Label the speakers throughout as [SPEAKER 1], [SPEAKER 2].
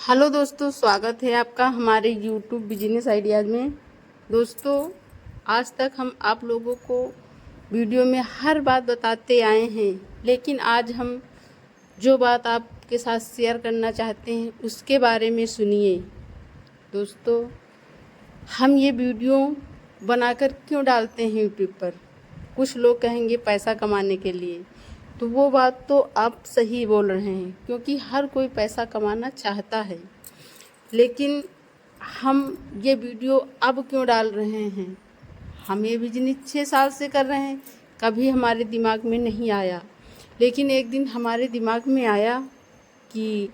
[SPEAKER 1] Hello दोस्तों, स्वागत है आपका हमारे यूट्यूब बिजनेस आइडियाज़ में। दोस्तों, आज तक हम आप लोगों को वीडियो में हर बात बताते आए हैं, लेकिन आज हम जो बात आपके साथ शेयर करना चाहते हैं उसके बारे में सुनिए। दोस्तों, हम ये वीडियो बनाकर क्यों डालते हैं यूट्यूब पर? कुछ लोग कहेंगे पैसा कमाने के लिए, तो वो बात तो आप सही बोल रहे हैं, क्योंकि हर कोई पैसा कमाना चाहता है। लेकिन हम ये वीडियो अब क्यों डाल रहे हैं? हम ये बिजनेस 6 साल से कर रहे हैं, कभी हमारे दिमाग में नहीं आया। लेकिन एक दिन हमारे दिमाग में आया कि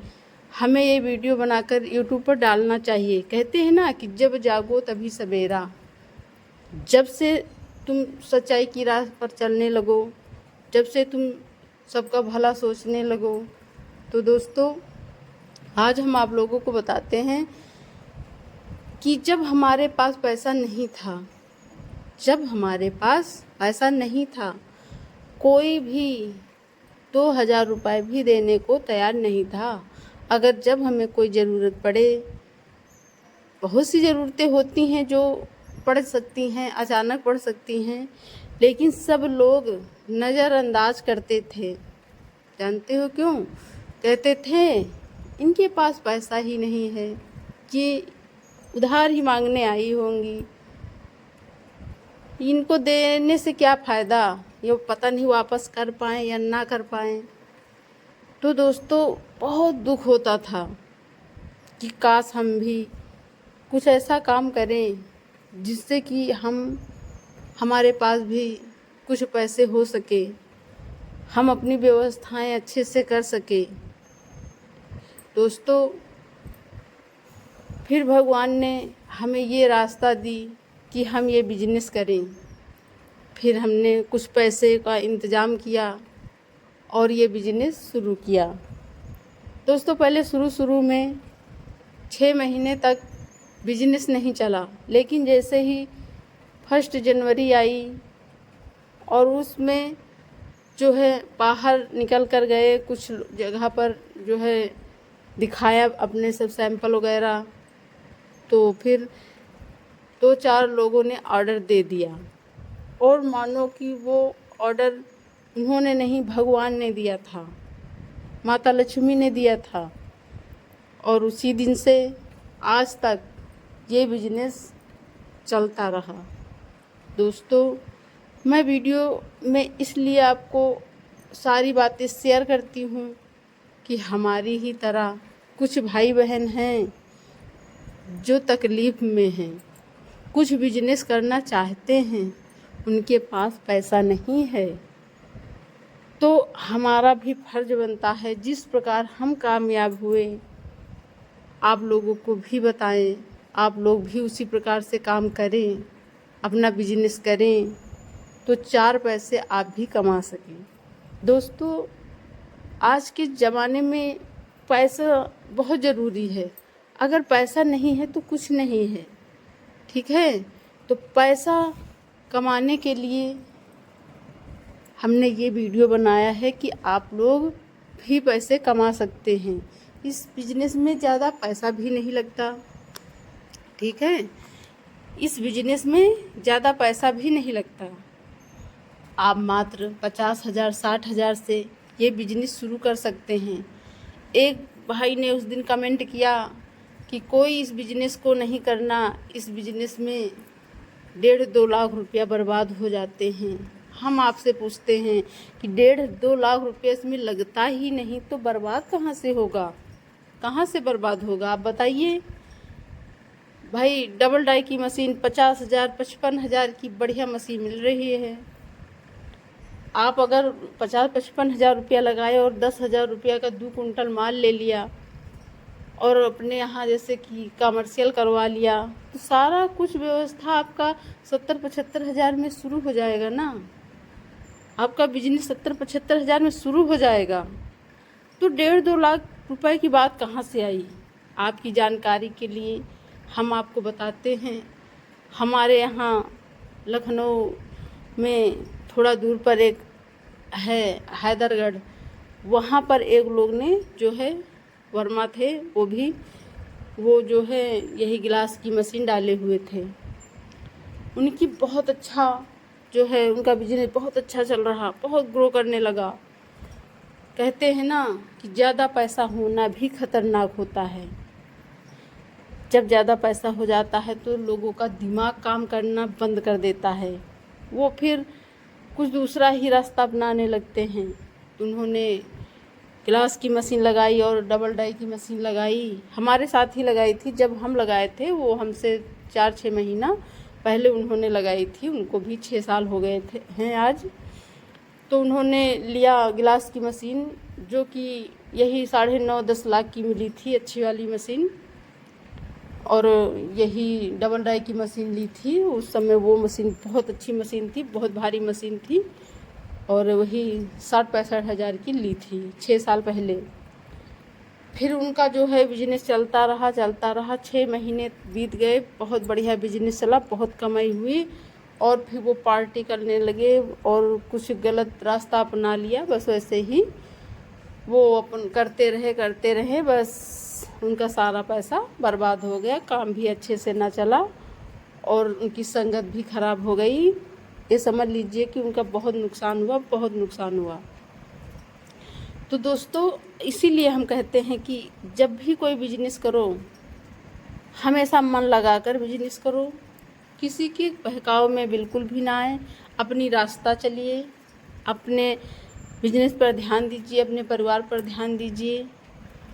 [SPEAKER 1] हमें ये वीडियो बनाकर यूट्यूब पर डालना चाहिए। कहते हैं ना कि जब जागो तभी सवेरा। जब से तुम सच्चाई की राह पर चलने लगो, जब से तुम सबका भला सोचने लगो, तो दोस्तों आज हम आप लोगों को बताते हैं कि जब हमारे पास पैसा नहीं था, कोई भी 2000 रुपये भी देने को तैयार नहीं था। अगर जब हमें कोई ज़रूरत पड़े, बहुत सी ज़रूरतें होती हैं जो पड़ सकती हैं, अचानक पड़ सकती हैं, लेकिन सब लोग नज़रअंदाज करते थे। जानते हो क्यों? कहते थे इनके पास पैसा ही नहीं है, ये उधार ही मांगने आई होंगी, इनको देने से क्या फ़ायदा, ये पता नहीं वापस कर पाएँ या ना कर पाएँ। तो दोस्तों बहुत दुख होता था कि काश हम भी कुछ ऐसा काम करें जिससे कि हमारे पास भी कुछ पैसे हो सके, हम अपनी व्यवस्थाएं अच्छे से कर सके। दोस्तों, फिर भगवान ने हमें ये रास्ता दी कि हम ये बिजनेस करें। फिर हमने कुछ पैसे का इंतज़ाम किया और ये बिजनेस शुरू किया। दोस्तों, पहले शुरू में 6 महीने तक बिजनेस नहीं चला, लेकिन जैसे ही 1 जनवरी आई और उसमें जो है बाहर निकल कर गए, कुछ जगह पर जो है दिखाया अपने सब सैंपल वगैरह, तो फिर 2-4 लोगों ने ऑर्डर दे दिया। और मानो कि वो ऑर्डर उन्होंने नहीं, भगवान ने दिया था, माता लक्ष्मी ने दिया था। और उसी दिन से आज तक ये बिजनेस चलता रहा। दोस्तों, मैं वीडियो में इसलिए आपको सारी बातें शेयर करती हूँ कि हमारी ही तरह कुछ भाई बहन हैं जो तकलीफ़ में हैं, कुछ बिजनेस करना चाहते हैं, उनके पास पैसा नहीं है। तो हमारा भी फर्ज बनता है जिस प्रकार हम कामयाब हुए, आप लोगों को भी बताएं, आप लोग भी उसी प्रकार से काम करें, अपना बिजनेस करें, तो 4 पैसे आप भी कमा सकें। दोस्तों, आज के ज़माने में पैसा बहुत ज़रूरी है। अगर पैसा नहीं है तो कुछ नहीं है, ठीक है? तो पैसा कमाने के लिए हमने ये वीडियो बनाया है कि आप लोग भी पैसे कमा सकते हैं। इस बिजनेस में ज़्यादा पैसा भी नहीं लगता, ठीक है? इस बिजनेस में ज़्यादा पैसा भी नहीं लगता। आप मात्र 50,000 60,000 से ये बिजनेस शुरू कर सकते हैं। एक भाई ने उस दिन कमेंट किया कि कोई इस बिजनेस को नहीं करना, इस बिजनेस में 1.5-2 लाख रुपया बर्बाद हो जाते हैं। हम आपसे पूछते हैं कि 1.5-2 लाख रुपया इसमें लगता ही नहीं तो बर्बाद कहाँ से होगा? कहाँ से बर्बाद होगा आप बताइए? भाई, डबल डाई की मशीन 50,000 55,000 की बढ़िया मशीन मिल रही है। आप अगर 50-55,000 रुपया लगाए और 10,000 रुपया का 2 कुंटल माल ले लिया और अपने यहाँ जैसे कि कमर्शियल करवा लिया, तो सारा कुछ व्यवस्था आपका 70-75,000 में शुरू हो जाएगा ना। आपका बिजनेस 70-75,000 में शुरू हो जाएगा। तो 1.5-2 लाख रुपए की बात कहाँ से आई? आपकी जानकारी के लिए हम आपको बताते हैं। हमारे यहाँ लखनऊ में थोड़ा दूर पर एक है हैदरगढ़, वहाँ पर एक लोग ने जो है वर्मा थे, वो भी वो जो है यही गिलास की मशीन डाले हुए थे। उनकी बहुत अच्छा जो है उनका बिजनेस बहुत अच्छा चल रहा, बहुत ग्रो करने लगा। कहते हैं ना कि ज़्यादा पैसा होना भी खतरनाक होता है। जब ज़्यादा पैसा हो जाता है तो लोगों का दिमाग काम करना बंद कर देता है, वो फिर कुछ दूसरा ही रास्ता अपनाने लगते हैं। तो उन्होंने गिलास की मशीन लगाई और डबल डाई की मशीन लगाई। हमारे साथ ही लगाई थी, जब हम लगाए थे वो हमसे 4-6 महीना पहले उन्होंने लगाई थी। उनको भी 6 साल हो गए थे हैं आज। तो उन्होंने लिया गिलास की मशीन, जो कि यही 9.5-10 लाख की मिली थी, अच्छी वाली मशीन। और यही डबल डाई की मशीन ली थी उस समय। वो मशीन बहुत अच्छी मशीन थी, बहुत भारी मशीन थी, और वही 60-65 हज़ार की ली थी 6 साल पहले। फिर उनका जो है बिजनेस चलता रहा 6 महीने बीत गए, बहुत बढ़िया बिजनेस चला, बहुत कमाई हुई। और फिर वो पार्टी करने लगे और कुछ गलत रास्ता अपना लिया। बस वैसे ही वो अपन करते रहे, बस उनका सारा पैसा बर्बाद हो गया। काम भी अच्छे से ना चला और उनकी संगत भी खराब हो गई। ये समझ लीजिए कि उनका बहुत नुकसान हुआ। तो दोस्तों, इसीलिए हम कहते हैं कि जब भी कोई बिजनेस करो, हमेशा मन लगाकर बिजनेस करो, किसी के बहकाव में बिल्कुल भी ना आए, अपनी रास्ता चलिए, अपने बिजनेस पर ध्यान दीजिए, अपने परिवार पर ध्यान दीजिए,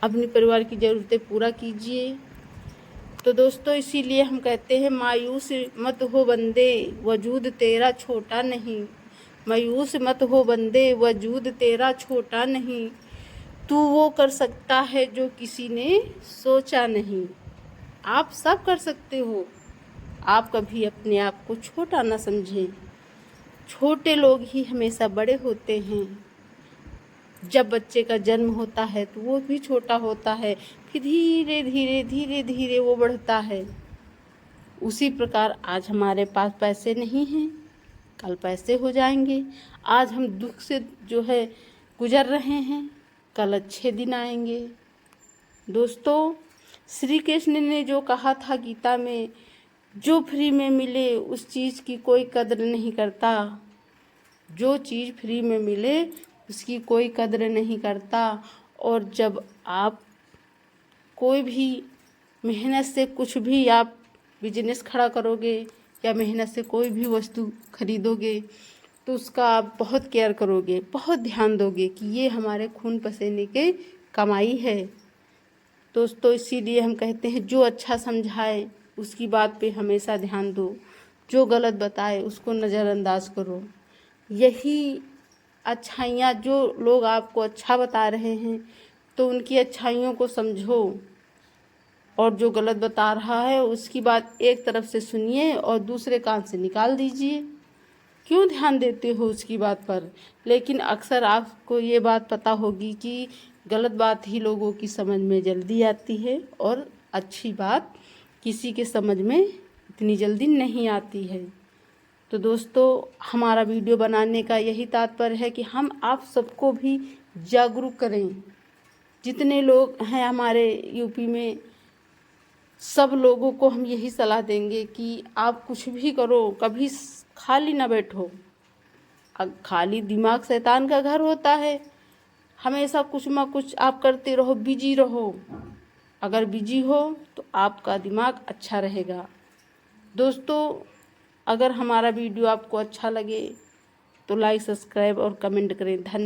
[SPEAKER 1] अपने परिवार की ज़रूरतें पूरा कीजिए। तो दोस्तों, इसीलिए हम कहते हैं मायूस मत हो बंदे, वजूद तेरा छोटा नहीं। मायूस मत हो बंदे, वजूद तेरा छोटा नहीं। तू वो कर सकता है जो किसी ने सोचा नहीं। आप सब कर सकते हो, आप कभी अपने आप को छोटा ना समझें। छोटे लोग ही हमेशा बड़े होते हैं। जब बच्चे का जन्म होता है तो वो भी छोटा होता है, फिर धीरे धीरे वो बढ़ता है। उसी प्रकार आज हमारे पास पैसे नहीं हैं, कल पैसे हो जाएंगे। आज हम दुख से जो है गुजर रहे हैं, कल अच्छे दिन आएंगे। दोस्तों, श्री कृष्ण ने जो कहा था गीता में, जो फ्री में मिले उस चीज़ की कोई कदर नहीं करता। जो चीज़ फ्री में मिले उसकी कोई कदर नहीं करता। और जब आप कोई भी मेहनत से कुछ भी आप बिजनेस खड़ा करोगे या मेहनत से कोई भी वस्तु खरीदोगे, तो उसका आप बहुत केयर करोगे, बहुत ध्यान दोगे कि ये हमारे खून पसीने के कमाई है। दोस्तों, इसीलिए हम कहते हैं जो अच्छा समझाए उसकी बात पे हमेशा ध्यान दो, जो गलत बताए उसको नज़रअंदाज करो। यही अच्छाइयाँ, जो लोग आपको अच्छा बता रहे हैं तो उनकी अच्छाइयों को समझो, और जो गलत बता रहा है उसकी बात एक तरफ से सुनिए और दूसरे कान से निकाल दीजिए। क्यों ध्यान देते हो उसकी बात पर? लेकिन अक्सर आपको ये बात पता होगी कि गलत बात ही लोगों की समझ में जल्दी आती है और अच्छी बात किसी के समझ में इतनी जल्दी नहीं आती है। तो दोस्तों, हमारा वीडियो बनाने का यही तात्पर्य है कि हम आप सबको भी जागरूक करें। जितने लोग हैं हमारे यूपी में, सब लोगों को हम यही सलाह देंगे कि आप कुछ भी करो, कभी खाली ना बैठो। खाली दिमाग शैतान का घर होता है। हमेशा कुछ ना कुछ आप करते रहो, बिजी रहो। अगर बिजी हो तो आपका दिमाग अच्छा रहेगा। दोस्तों, अगर हमारा वीडियो आपको अच्छा लगे तो लाइक, सब्सक्राइब और कमेंट करें। धन्यवाद।